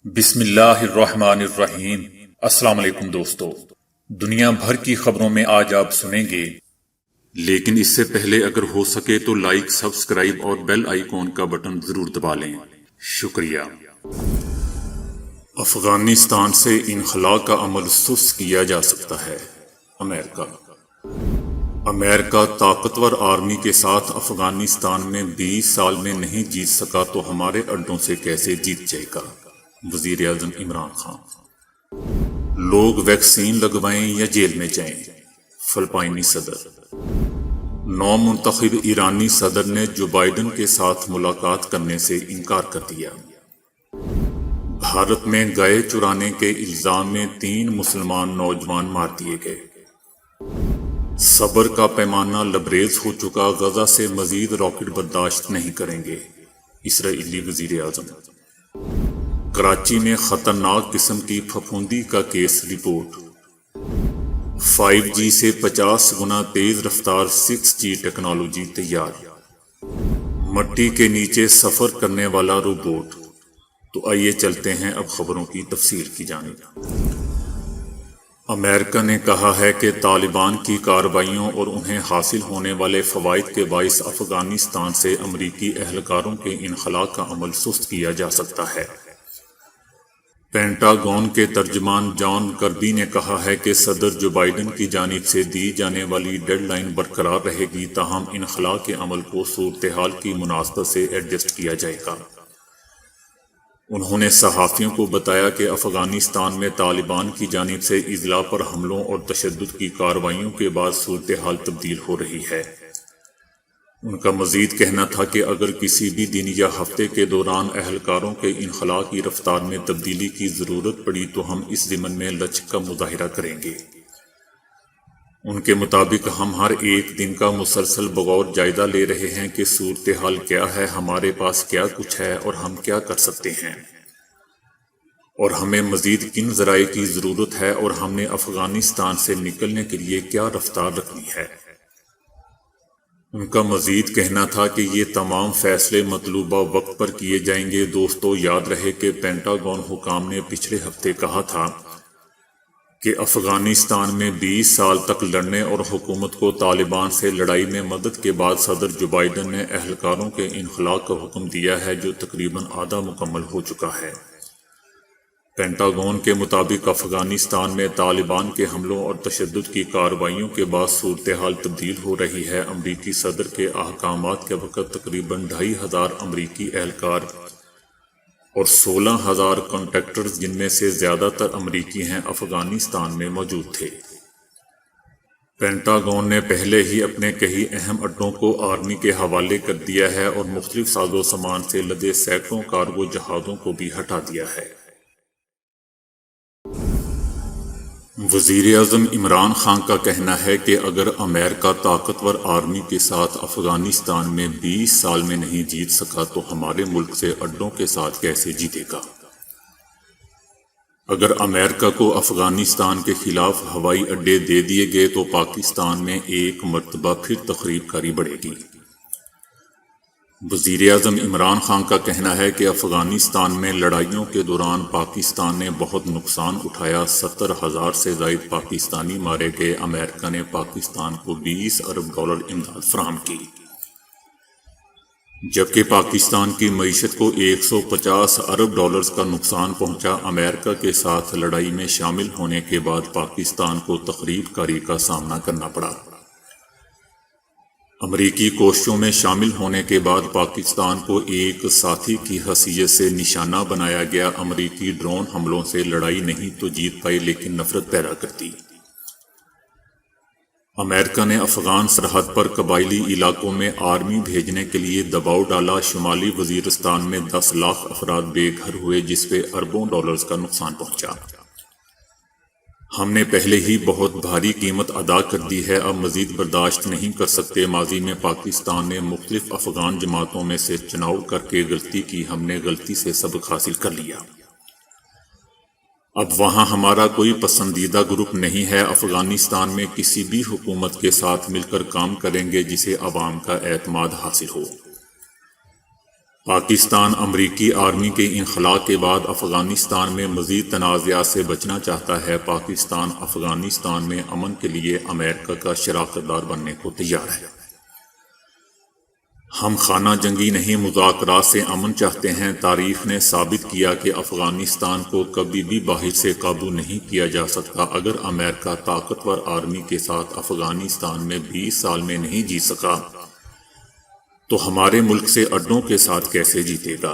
بسم اللہ الرحمن الرحیم۔ السلام علیکم دوستو، دنیا بھر کی خبروں میں آج آپ سنیں گے، لیکن اس سے پہلے اگر ہو سکے تو لائک، سبسکرائب اور بیل آئیکن کا بٹن ضرور دبا لیں۔ شکریہ۔ افغانستان سے انخلاء کا عمل سست کیا جا سکتا ہے، امریکہ طاقتور آرمی کے ساتھ افغانستان میں 20 سال میں نہیں جیت سکا تو ہمارے اڈوں سے کیسے جیت جائے گا؟ وزیر اعظم عمران خان۔ لوگ ویکسین لگوائیں یا جیل میں جائیں، فلپائنی صدر۔ نو منتخب ایرانی صدر نے جو بائیڈن کے ساتھ ملاقات کرنے سے انکار کر دیا۔ بھارت میں گائے چرانے کے الزام میں 3 مسلمان نوجوان مار دیے گئے۔ صبر کا پیمانہ لبریز ہو چکا، غزہ سے مزید راکٹ برداشت نہیں کریں گے، اسرائیلی وزیر اعظم۔ کراچی میں خطرناک قسم کی پھپھوندی کا کیس رپورٹ۔ 5G سے 50 گنا تیز رفتار 6G ٹیکنالوجی تیار۔ مٹی کے نیچے سفر کرنے والا روبوٹ۔ تو آئیے چلتے ہیں اب خبروں کی تفصیل کی جانب۔ امریکہ نے کہا ہے کہ طالبان کی کارروائیوں اور انہیں حاصل ہونے والے فوائد کے باعث افغانستان سے امریکی اہلکاروں کے انخلاء کا عمل سست کیا جا سکتا ہے۔ پینٹاگون کے ترجمان جان کربی نے کہا ہے کہ صدر جو بائیڈن کی جانب سے دی جانے والی ڈیڈ لائن برقرار رہے گی، تاہم انخلاء کے عمل کو صورتحال کی مناسبت سے ایڈجسٹ کیا جائے گا۔ انہوں نے صحافیوں کو بتایا کہ افغانستان میں طالبان کی جانب سے اضلاع پر حملوں اور تشدد کی کارروائیوں کے بعد صورتحال تبدیل ہو رہی ہے۔ ان کا مزید کہنا تھا کہ اگر کسی بھی دن یا ہفتے کے دوران اہلکاروں کے انخلاء کی رفتار میں تبدیلی کی ضرورت پڑی تو ہم اس ضمن میں لچک کا مظاہرہ کریں گے۔ ان کے مطابق ہم ہر ایک دن کا مسلسل بغور جائزہ لے رہے ہیں کہ صورتحال کیا ہے، ہمارے پاس کیا کچھ ہے اور ہم کیا کر سکتے ہیں، اور ہمیں مزید کن ذرائع کی ضرورت ہے، اور ہم نے افغانستان سے نکلنے کے لیے کیا رفتار رکھنی ہے۔ ان کا مزید کہنا تھا کہ یہ تمام فیصلے مطلوبہ وقت پر کیے جائیں گے۔ دوستو، یاد رہے کہ پینٹاگون حکام نے پچھلے ہفتے کہا تھا کہ افغانستان میں 20 سال تک لڑنے اور حکومت کو طالبان سے لڑائی میں مدد کے بعد صدر جو بائیڈن نے اہلکاروں کے انخلاء کا حکم دیا ہے، جو تقریباً آدھا مکمل ہو چکا ہے۔ پینٹاگون کے مطابق افغانستان میں طالبان کے حملوں اور تشدد کی کارروائیوں کے بعد صورتحال تبدیل ہو رہی ہے۔ امریکی صدر کے احکامات کے وقت تقریباً 2500 امریکی اہلکار اور 16,000 کانٹریکٹرز، جن میں سے زیادہ تر امریکی ہیں، افغانستان میں موجود تھے۔ پینٹاگون نے پہلے ہی اپنے کئی اہم اڈوں کو آرمی کے حوالے کر دیا ہے اور مختلف ساز و سامان سے لدے سینکڑوں کارگو جہازوں کو بھی ہٹا دیا ہے۔ وزیر اعظم عمران خان کا کہنا ہے کہ اگر امریکہ طاقتور آرمی کے ساتھ افغانستان میں 20 سال میں نہیں جیت سکا تو ہمارے ملک سے اڈوں کے ساتھ کیسے جیتے گا؟ اگر امریکہ کو افغانستان کے خلاف ہوائی اڈے دے دیے گئے تو پاکستان میں ایک مرتبہ پھر تخریب کاری بڑھے گی۔ وزیر اعظم عمران خان کا کہنا ہے کہ افغانستان میں لڑائیوں کے دوران پاکستان نے بہت نقصان اٹھایا، 70,000 سے زائد پاکستانی مارے گئے۔ امریکہ نے پاکستان کو $20 ارب امداد فراہم کی، جبکہ پاکستان کی معیشت کو $150 ارب کا نقصان پہنچا۔ امریکہ کے ساتھ لڑائی میں شامل ہونے کے بعد پاکستان کو تخریب کاری کا سامنا کرنا پڑا۔ امریکی کوششوں میں شامل ہونے کے بعد پاکستان کو ایک ساتھی کی حیثیت سے نشانہ بنایا گیا۔ امریکی ڈرون حملوں سے لڑائی نہیں تو جیت پائی، لیکن نفرت پیدا کرتی۔ امریکہ نے افغان سرحد پر قبائلی علاقوں میں آرمی بھیجنے کے لیے دباؤ ڈالا۔ شمالی وزیرستان میں 10 لاکھ افراد بے گھر ہوئے، جس پہ اربوں ڈالرز کا نقصان پہنچا۔ ہم نے پہلے ہی بہت بھاری قیمت ادا کر دی ہے، اب مزید برداشت نہیں کر سکتے۔ ماضی میں پاکستان نے مختلف افغان جماعتوں میں سے چناؤ کر کے غلطی کی، ہم نے غلطی سے سبق حاصل کر لیا۔ اب وہاں ہمارا کوئی پسندیدہ گروپ نہیں ہے۔ افغانستان میں کسی بھی حکومت کے ساتھ مل کر کام کریں گے جسے عوام کا اعتماد حاصل ہو۔ پاکستان امریکی آرمی کے انخلاء کے بعد افغانستان میں مزید تنازعات سے بچنا چاہتا ہے۔ پاکستان افغانستان میں امن کے لیے امریکہ کا شراکت دار بننے کو تیار ہے۔ ہم خانہ جنگی نہیں، مذاکرات سے امن چاہتے ہیں۔ تاریخ نے ثابت کیا کہ افغانستان کو کبھی بھی باہر سے قابو نہیں کیا جا سکتا۔ اگر امریکہ طاقتور آرمی کے ساتھ افغانستان میں 20 سال میں نہیں جیت سکا تو ہمارے ملک سے اڈوں کے ساتھ کیسے جیتے گا؟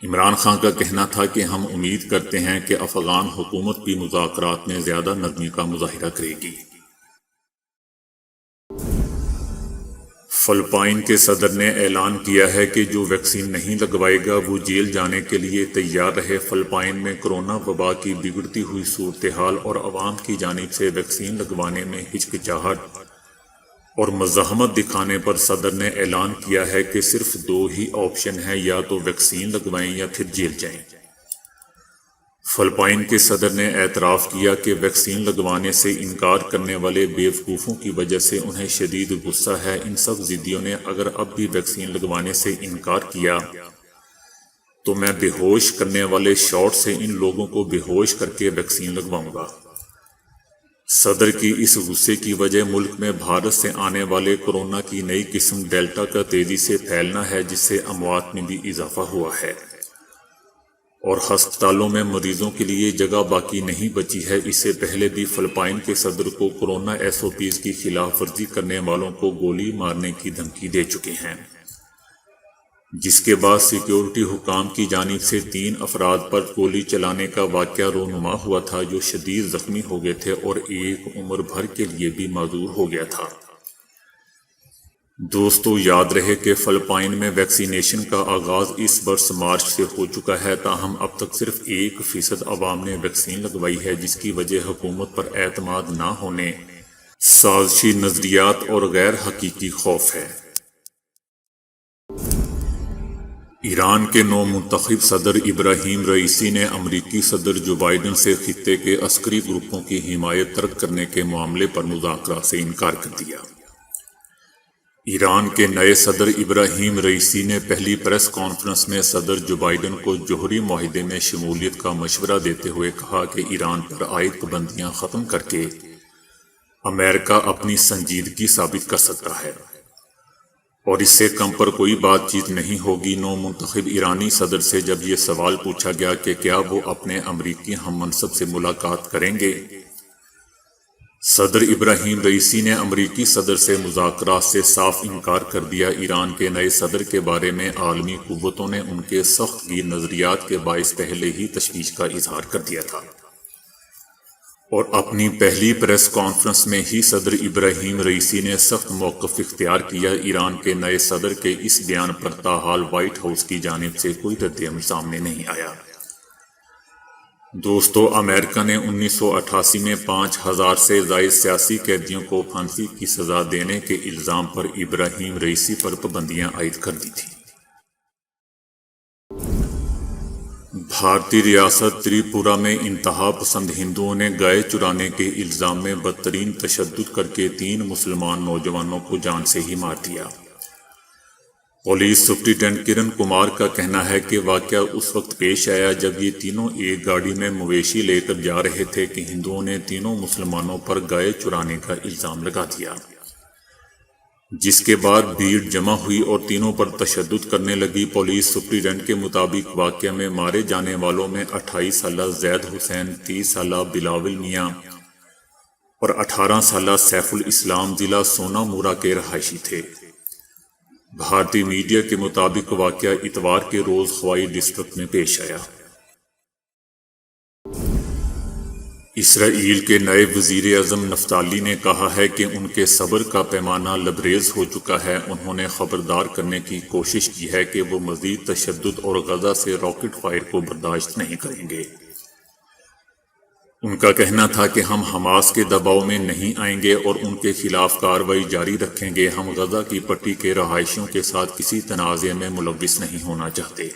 عمران خان کا کہنا تھا کہ ہم امید کرتے ہیں کہ افغان حکومت بھی مذاکرات میں زیادہ نرمی کا مظاہرہ کرے گی۔ فلپائن کے صدر نے اعلان کیا ہے کہ جو ویکسین نہیں لگوائے گا وہ جیل جانے کے لیے تیار رہے۔ فلپائن میں کرونا وبا کی بگڑتی ہوئی صورتحال اور عوام کی جانب سے ویکسین لگوانے میں ہچکچاہٹ اور مزاحمت دکھانے پر صدر نے اعلان کیا ہے کہ صرف 2 ہی آپشن ہیں، یا تو ویکسین لگوائیں یا پھر جیل جائیں۔ فلپائن کے صدر نے اعتراف کیا کہ ویکسین لگوانے سے انکار کرنے والے بیوقوفوں کی وجہ سے انہیں شدید غصہ ہے۔ ان سب ضدیوں نے اگر اب بھی ویکسین لگوانے سے انکار کیا تو میں بے ہوش کرنے والے شاٹ سے ان لوگوں کو بے ہوش کر کے ویکسین لگواؤں گا۔ صدر کی اس غصے کی وجہ ملک میں بھارت سے آنے والے کورونا کی نئی قسم ڈیلٹا کا تیزی سے پھیلنا ہے، جس سے اموات میں بھی اضافہ ہوا ہے اور ہسپتالوں میں مریضوں کے لیے جگہ باقی نہیں بچی ہے۔ اس سے پہلے بھی فلپائن کے صدر کو کورونا SOPs کی خلاف ورزی کرنے والوں کو گولی مارنے کی دھمکی دے چکے ہیں، جس کے بعد سیکیورٹی حکام کی جانب سے 3 افراد پر گولی چلانے کا واقعہ رونما ہوا تھا، جو شدید زخمی ہو گئے تھے اور ایک عمر بھر کے لیے بھی معذور ہو گیا تھا۔ دوستو، یاد رہے کہ فلپائن میں ویکسینیشن کا آغاز اس برس مارچ سے ہو چکا ہے، تاہم اب تک صرف 1% عوام نے ویکسین لگوائی ہے، جس کی وجہ حکومت پر اعتماد نہ ہونے، سازشی نظریات اور غیر حقیقی خوف ہے۔ ایران کے نو منتخب صدر ابراہیم رئیسی نے امریکی صدر جو بائیڈن سے خطے کے عسکری گروپوں کی حمایت ترک کرنے کے معاملے پر مذاکرات سے انکار کر دیا۔ ایران کے نئے صدر ابراہیم رئیسی نے پہلی پریس کانفرنس میں صدر جو بائیڈن کو جوہری معاہدے میں شمولیت کا مشورہ دیتے ہوئے کہا کہ ایران پر عائد پابندیاں ختم کر کے امریکہ اپنی سنجیدگی ثابت کر سکتا ہے اور اس سے کم پر کوئی بات چیت نہیں ہوگی۔ نو منتخب ایرانی صدر سے جب یہ سوال پوچھا گیا کہ کیا وہ اپنے امریکی ہم منصب سے ملاقات کریں گے، صدر ابراہیم رئیسی نے امریکی صدر سے مذاکرات سے صاف انکار کر دیا۔ ایران کے نئے صدر کے بارے میں عالمی قوتوں نے ان کے سخت گیر نظریات کے باعث پہلے ہی تشویش کا اظہار کر دیا تھا اور اپنی پہلی پریس کانفرنس میں ہی صدر ابراہیم رئیسی نے سخت موقف اختیار کیا۔ ایران کے نئے صدر کے اس بیان پر تاحال وائٹ ہاؤس کی جانب سے کوئی رد عمل سامنے نہیں آیا۔ دوستو، امریکہ نے 1988 میں 5000 سے زائد سیاسی قیدیوں کو پھانسی کی سزا دینے کے الزام پر ابراہیم رئیسی پر پابندیاں عائد کر دی تھیں۔ بھارتی ریاست تریپورہ میں انتہا پسند ہندوؤں نے گائے چرانے کے الزام میں بدترین تشدد کر کے 3 مسلمان نوجوانوں کو جان سے ہی مار دیا۔ پولیس سپرنٹینڈنٹ کرن کمار کا کہنا ہے کہ واقعہ اس وقت پیش آیا جب یہ تینوں ایک گاڑی میں مویشی لے کر جا رہے تھے کہ ہندوؤں نے تینوں مسلمانوں پر گائے چرانے کا الزام لگا دیا، جس کے بعد بھیڑ جمع ہوئی اور تینوں پر تشدد کرنے لگی۔ پولیس سپرنٹینڈنٹ کے مطابق واقعہ میں مارے جانے والوں میں 28 سالہ زید حسین، 30 سالہ بلاول میاں اور 18 سالہ سیف الاسلام ضلع سونا مورا کے رہائشی تھے۔ بھارتی میڈیا کے مطابق واقعہ اتوار کے روز خوائی ڈسٹرکٹ میں پیش آیا۔ اسرائیل کے نئے وزیر اعظم نفتالی نے کہا ہے کہ ان کے صبر کا پیمانہ لبریز ہو چکا ہے۔ انہوں نے خبردار کرنے کی کوشش کی ہے کہ وہ مزید تشدد اور غزہ سے راکٹ فائر کو برداشت نہیں کریں گے۔ ان کا کہنا تھا کہ ہم حماس کے دباؤ میں نہیں آئیں گے اور ان کے خلاف کارروائی جاری رکھیں گے۔ ہم غزہ کی پٹی کے رہائشیوں کے ساتھ کسی تنازع میں ملوث نہیں ہونا چاہتے۔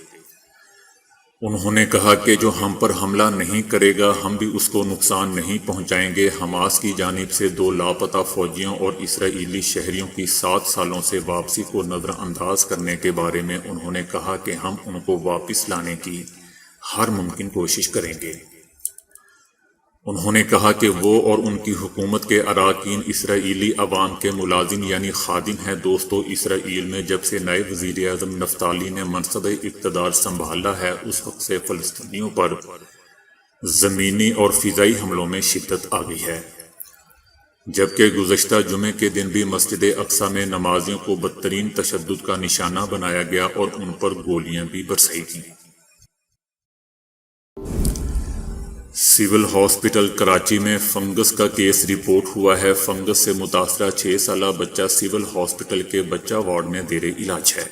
انہوں نے کہا کہ جو ہم پر حملہ نہیں کرے گا ہم بھی اس کو نقصان نہیں پہنچائیں گے۔ حماس کی جانب سے 2 لاپتہ فوجیوں اور اسرائیلی شہریوں کی 7 سالوں سے واپسی کو نظر انداز کرنے کے بارے میں انہوں نے کہا کہ ہم ان کو واپس لانے کی ہر ممکن کوشش کریں گے۔ انہوں نے کہا کہ وہ اور ان کی حکومت کے اراکین اسرائیلی عوام کے ملازم یعنی خادم ہیں۔ دوستو، اسرائیل میں جب سے نئے وزیر اعظم نفتالی نے منصب اقتدار سنبھالا ہے اس وقت سے فلسطینیوں پر زمینی اور فضائی حملوں میں شدت آ گئی ہے، جبکہ گزشتہ جمعے کے دن بھی مسجد اقصی میں نمازیوں کو بدترین تشدد کا نشانہ بنایا گیا اور ان پر گولیاں بھی برسائی گئیں۔ سول ہاسپٹل کراچی میں فنگس کا کیس رپورٹ ہوا ہے۔ فنگس سے متاثرہ 6 سالہ بچہ سول ہاسپٹل کے بچہ وارڈ میں زیر علاج ہے۔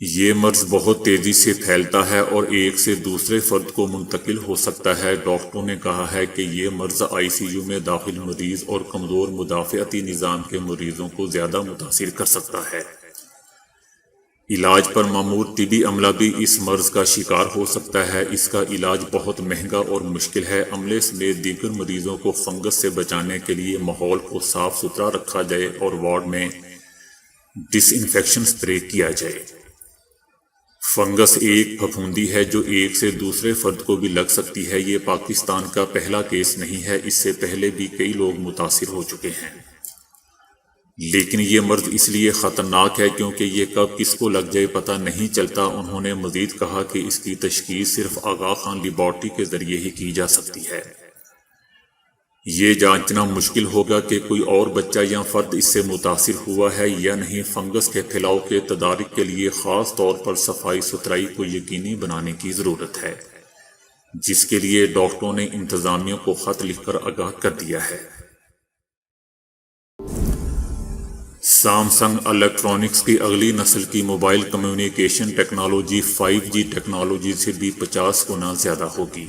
یہ مرض بہت تیزی سے پھیلتا ہے اور ایک سے دوسرے فرد کو منتقل ہو سکتا ہے۔ ڈاکٹروں نے کہا ہے کہ یہ مرض ICU میں داخل مریض اور کمزور مدافعتی نظام کے مریضوں کو زیادہ متاثر کر سکتا ہے۔ علاج پر مامور طبی عملہ بھی اس مرض کا شکار ہو سکتا ہے۔ اس کا علاج بہت مہنگا اور مشکل ہے۔ عملے سمیت دیگر مریضوں کو فنگس سے بچانے کے لیے ماحول کو صاف ستھرا رکھا جائے اور وارڈ میں ڈس انفیکشن سپرے کیا جائے۔ فنگس ایک پھپھوندی ہے جو ایک سے دوسرے فرد کو بھی لگ سکتی ہے۔ یہ پاکستان کا پہلا کیس نہیں ہے، اس سے پہلے بھی کئی لوگ متاثر ہو چکے ہیں، لیکن یہ مرض اس لیے خطرناک ہے کیونکہ یہ کب کس کو لگ جائے پتہ نہیں چلتا۔ انہوں نے مزید کہا کہ اس کی تشخیص صرف آغا خان لیبارٹری کے ذریعے ہی کی جا سکتی ہے۔ یہ جانچنا مشکل ہوگا کہ کوئی اور بچہ یا فرد اس سے متاثر ہوا ہے یا نہیں۔ فنگس کے پھیلاؤ کے تدارک کے لیے خاص طور پر صفائی ستھرائی کو یقینی بنانے کی ضرورت ہے، جس کے لیے ڈاکٹروں نے انتظامیہ کو خط لکھ کر آگاہ کر دیا ہے۔ سامسنگ الیکٹرانکس کی اگلی نسل کی mobile communication technology 5G technology سے بھی 50 گنا زیادہ ہوگی۔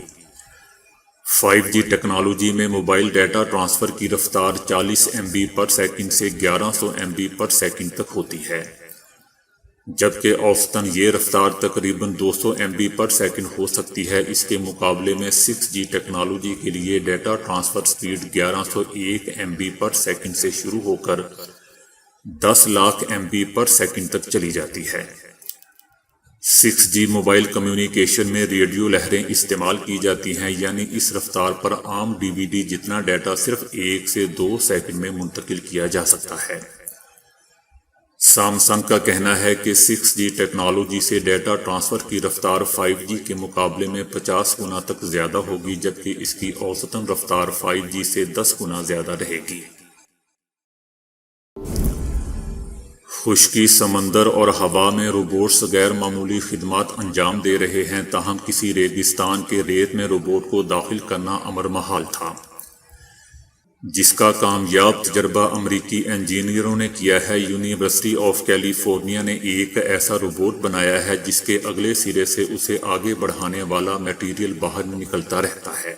5G ٹیکنالوجی میں موبائل ڈیٹا ٹرانسفر کی رفتار 40 MB پر سیکنڈ سے 1100 MB پر سیکنڈ تک ہوتی ہے، جبکہ اوسطاً یہ رفتار تقریباً 200 MB پر سیکنڈ ہو سکتی ہے۔ اس کے مقابلے میں 6G ٹیکنالوجی کے لیے data transfer speed 1101 MB per second سے شروع ہو کر 10 لاکھ MB پر سیکنڈ تک چلی جاتی ہے۔ 6G موبائل کمیونیکیشن میں ریڈیو لہریں استعمال کی جاتی ہیں، یعنی اس رفتار پر عام DVD جتنا ڈیٹا صرف 1 سے 2 سیکنڈ میں منتقل کیا جا سکتا ہے۔ سامسنگ کا کہنا ہے کہ 6G ٹیکنالوجی سے ڈیٹا ٹرانسفر کی رفتار 5G کے مقابلے میں 50 گنا تک زیادہ ہوگی، جبکہ اس کی اوسطاً رفتار 5G سے 10 گنا زیادہ رہے گی۔ خشکی، سمندر اور ہوا میں روبوٹس غیر معمولی خدمات انجام دے رہے ہیں، تاہم کسی ریگستان کے ریت میں روبوٹ کو داخل کرنا امر محال تھا، جس کا کامیاب تجربہ امریکی انجینئروں نے کیا ہے۔ یونیورسٹی آف کیلیفورنیا نے ایک ایسا روبوٹ بنایا ہے جس کے اگلے سرے سے اسے آگے بڑھانے والا میٹیریل باہر نکلتا رہتا ہے۔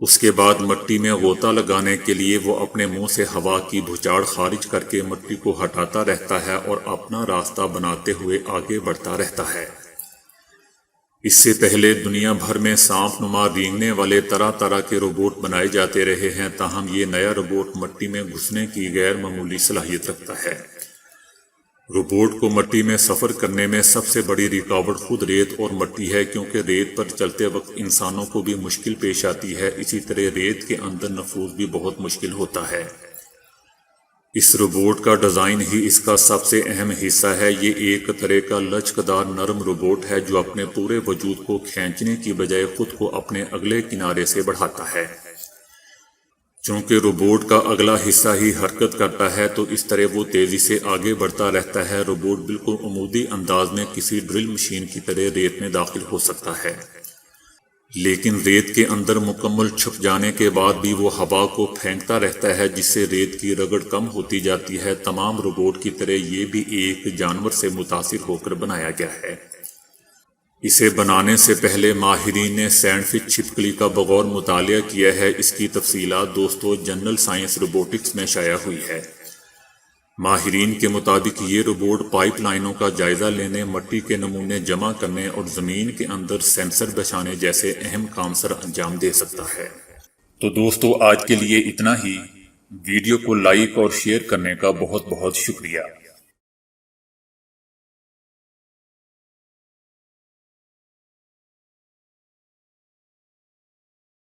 اس کے بعد مٹی میں غوطہ لگانے کے لیے وہ اپنے منہ سے ہوا کی بھوچاڑ خارج کر کے مٹی کو ہٹاتا رہتا ہے اور اپنا راستہ بناتے ہوئے آگے بڑھتا رہتا ہے۔ اس سے پہلے دنیا بھر میں سانپ نما رینگنے والے طرح طرح کے روبوٹ بنائے جاتے رہے ہیں، تاہم یہ نیا روبوٹ مٹی میں گھسنے کی غیر معمولی صلاحیت رکھتا ہے۔ روبوٹ کو مٹی میں سفر کرنے میں سب سے بڑی رکاوٹ خود ریت اور مٹی ہے، کیونکہ ریت پر چلتے وقت انسانوں کو بھی مشکل پیش آتی ہے۔ اسی طرح ریت کے اندر نفوذ بھی بہت مشکل ہوتا ہے۔ اس روبوٹ کا ڈیزائن ہی اس کا سب سے اہم حصہ ہے۔ یہ ایک طرح کا لچکدار نرم روبوٹ ہے جو اپنے پورے وجود کو کھینچنے کی بجائے خود کو اپنے اگلے کنارے سے بڑھاتا ہے۔ چونکہ روبوٹ کا اگلا حصہ ہی حرکت کرتا ہے تو اس طرح وہ تیزی سے آگے بڑھتا رہتا ہے۔ روبوٹ بالکل عمودی انداز میں کسی ڈرل مشین کی طرح ریت میں داخل ہو سکتا ہے، لیکن ریت کے اندر مکمل چھپ جانے کے بعد بھی وہ ہوا کو پھینکتا رہتا ہے، جس سے ریت کی رگڑ کم ہوتی جاتی ہے۔ تمام روبوٹ کی طرح یہ بھی ایک جانور سے متاثر ہو کر بنایا گیا ہے۔ اسے بنانے سے پہلے ماہرین نے سینڈ فش چھپکلی کا بغور مطالعہ کیا ہے۔ اس کی تفصیلات دوستو جرنل سائنس روبوٹکس میں شائع ہوئی ہے۔ ماہرین کے مطابق یہ روبوٹ پائپ لائنوں کا جائزہ لینے، مٹی کے نمونے جمع کرنے اور زمین کے اندر سینسر بچھانے جیسے اہم کام سر انجام دے سکتا ہے۔ تو دوستو آج کے لیے اتنا ہی۔ ویڈیو کو لائک اور شیئر کرنے کا بہت بہت شکریہ۔